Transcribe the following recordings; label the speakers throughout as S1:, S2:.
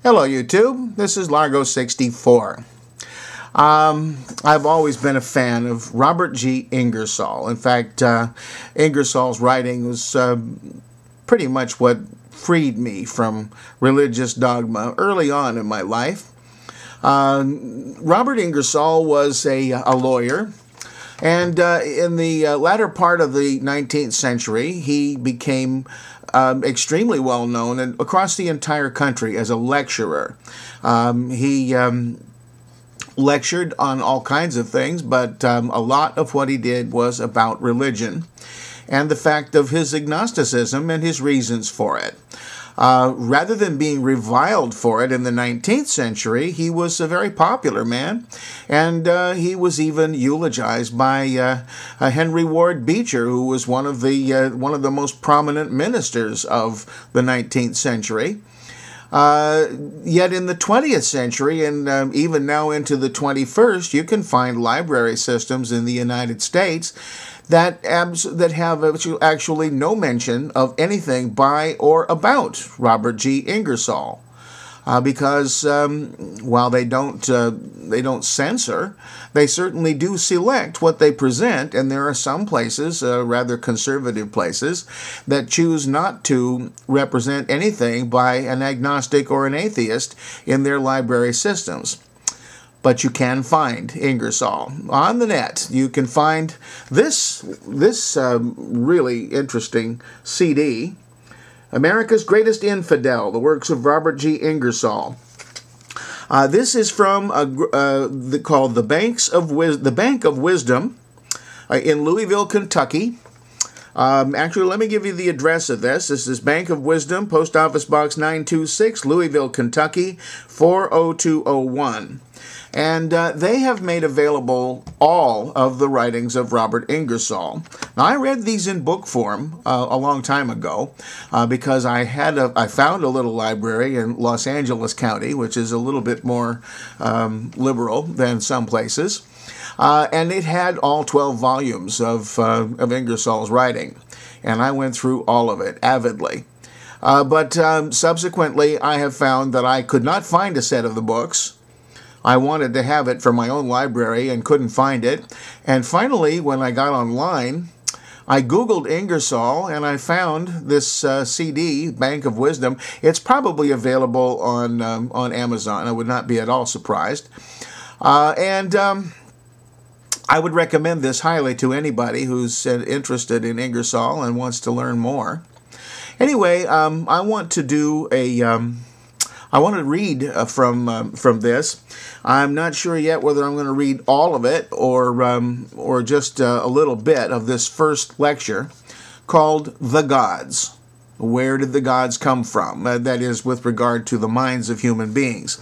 S1: Hello YouTube, this is Largo64. I've always been a fan of Robert G. Ingersoll. In fact, Ingersoll's writing was pretty much what freed me from religious dogma early on in my life. Robert Ingersoll was a lawyer, and in the latter part of the 19th century, he became extremely well known and across the entire country as a lecturer. He lectured on all kinds of things, but a lot of what he did was about religion and the fact of his agnosticism and his reasons for it. Rather than being reviled for it in the 19th century, he was a very popular man, and he was even eulogized by Henry Ward Beecher, who was one of the most prominent ministers of the 19th century. Yet in the 20th century, and even now into the 21st, you can find library systems in the United States that have actually no mention of anything by or about Robert G. Ingersoll, because while they don't censor, they certainly do select what they present, and there are some places, rather conservative places, that choose not to represent anything by an agnostic or an atheist in their library systems. But you can find Ingersoll on the net. You can find this really interesting CD, America's Greatest Infidel, the works of Robert G. Ingersoll. This is from called the Bank of Wisdom in Louisville, Kentucky. Actually, let me give you the address of this. This is Bank of Wisdom, Post Office Box 926, Louisville, Kentucky, 40201. And they have made available all of the writings of Robert Ingersoll. Now, I read these in book form a long time ago because I found a little library in Los Angeles County, which is a little bit more liberal than some places. And it had all 12 volumes of Ingersoll's writing. And I went through all of it avidly. But subsequently, I have found that I could not find a set of the books. I wanted to have it for my own library and couldn't find it. And finally, when I got online, I Googled Ingersoll and I found this CD, Bank of Wisdom. It's probably available on Amazon. I would not be at all surprised. I would recommend this highly to anybody who's interested in Ingersoll and wants to learn more. Anyway, I want to do I want to read from this. I'm not sure yet whether I'm going to read all of it or just a little bit of this first lecture called The Gods. Where did the gods come from? That is, with regard to the minds of human beings.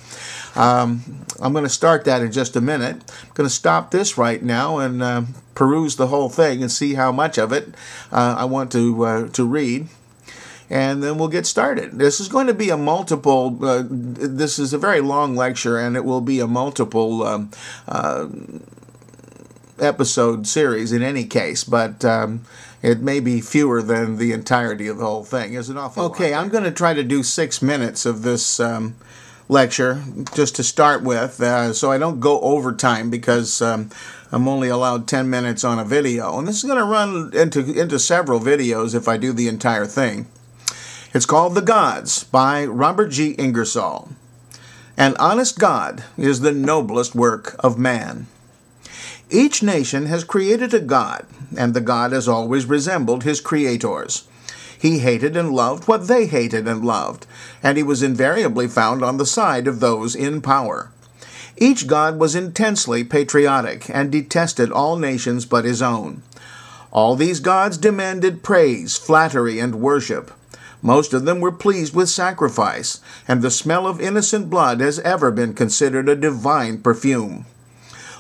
S1: I'm going to start that in just a minute. I'm going to stop this right now and peruse the whole thing and see how much of it I want to read. And then we'll get started. This is going to be a multiple, this is a very long lecture, and it will be a multiple episode series in any case, but it may be fewer than the entirety of the whole thing. It's an awful lot. Okay, I'm going to try to do 6 minutes of this lecture, just to start with, so I don't go over time, because I'm only allowed 10 minutes on a video. And this is going to run into several videos if I do the entire thing. It's called The Gods by Robert G. Ingersoll. An honest God is the noblest work of man. Each nation has created a god, and the god has always resembled his creators. He hated and loved what they hated and loved, and he was invariably found on the side of those in power. Each god was intensely patriotic and detested all nations but his own. All these gods demanded praise, flattery, and worship. Most of them were pleased with sacrifice, and the smell of innocent blood has ever been considered a divine perfume.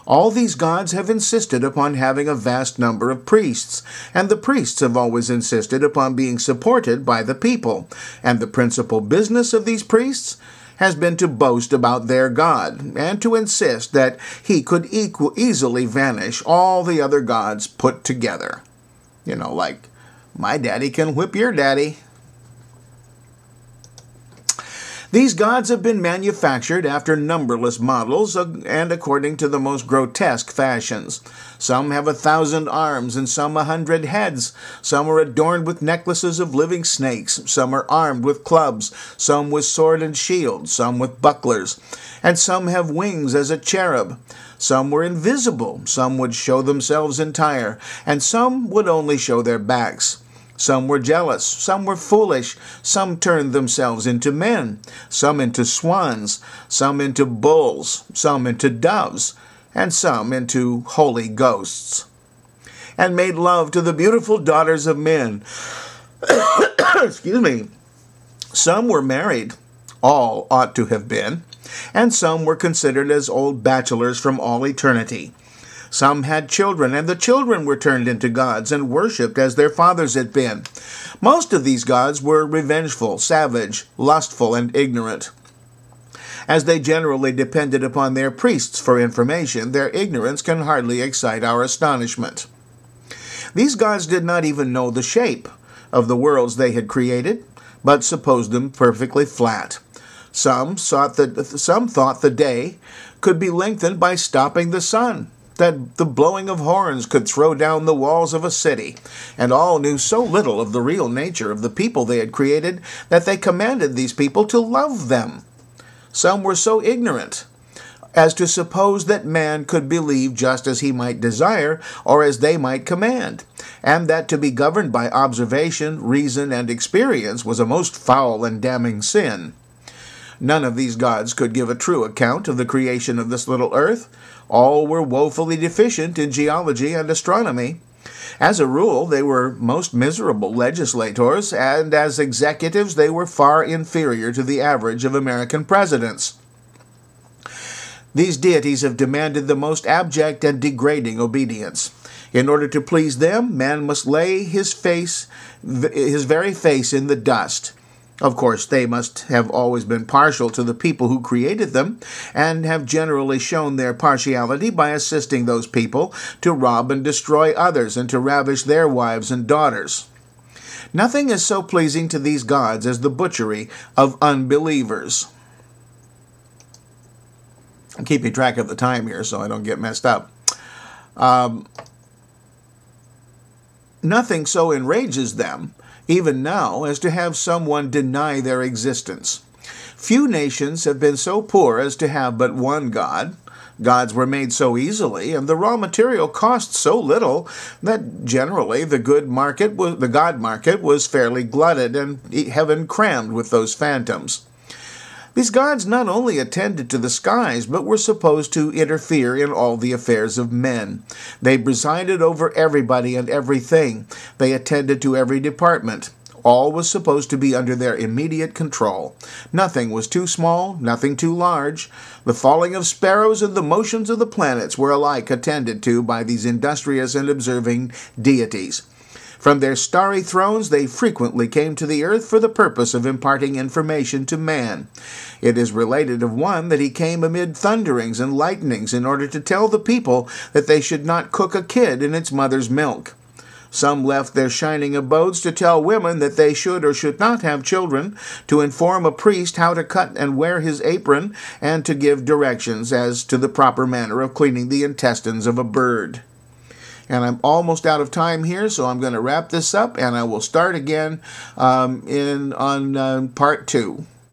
S1: All these gods have insisted upon having a vast number of priests, and the priests have always insisted upon being supported by the people, and the principal business of these priests has been to boast about their God, and to insist that he could easily vanish all the other gods put together. You know, like, my daddy can whip your daddy. These gods have been manufactured after numberless models and according to the most grotesque fashions. Some have 1,000 arms and some 100 heads. Some are adorned with necklaces of living snakes. Some are armed with clubs. Some with sword and shield. Some with bucklers. And some have wings as a cherub. Some were invisible. Some would show themselves entire. And some would only show their backs. Some were jealous, some were foolish, some turned themselves into men, some into swans, some into bulls, some into doves, and some into holy ghosts, and made love to the beautiful daughters of men. Excuse me. Some were married, all ought to have been, and some were considered as old bachelors from all eternity. Some had children, and the children were turned into gods and worshipped as their fathers had been. Most of these gods were revengeful, savage, lustful, and ignorant. As they generally depended upon their priests for information, their ignorance can hardly excite our astonishment. These gods did not even know the shape of the worlds they had created, but supposed them perfectly flat. Some thought the day could be lengthened by stopping the sun, that the blowing of horns could throw down the walls of a city, and all knew so little of the real nature of the people they had created that they commanded these people to love them. Some were so ignorant as to suppose that man could believe just as he might desire or as they might command, and that to be governed by observation, reason, and experience was a most foul and damning sin. None of these gods could give a true account of the creation of this little earth. All were woefully deficient in geology and astronomy. As a rule, they were most miserable legislators, and as executives they were far inferior to the average of American presidents. These deities have demanded the most abject and degrading obedience. In order to please them, man must lay his very face in the dust. Of course, they must have always been partial to the people who created them, and have generally shown their partiality by assisting those people to rob and destroy others and to ravish their wives and daughters. Nothing is so pleasing to these gods as the butchery of unbelievers. I'm keeping track of the time here so I don't get messed up. Nothing so enrages them even now, as to have someone deny their existence. Few nations have been so poor as to have but one god. Gods were made so easily, and the raw material cost so little, that generally the god market was fairly glutted, and heaven crammed with those phantoms. These gods not only attended to the skies, but were supposed to interfere in all the affairs of men. They presided over everybody and everything. They attended to every department. All was supposed to be under their immediate control. Nothing was too small, nothing too large. The falling of sparrows and the motions of the planets were alike attended to by these industrious and observing deities. From their starry thrones they frequently came to the earth for the purpose of imparting information to man. It is related of one that he came amid thunderings and lightnings in order to tell the people that they should not cook a kid in its mother's milk. Some left their shining abodes to tell women that they should or should not have children, to inform a priest how to cut and wear his apron, and to give directions as to the proper manner of cleaning the intestines of a bird. And I'm almost out of time here, so I'm going to wrap this up, and I will start again on part 2.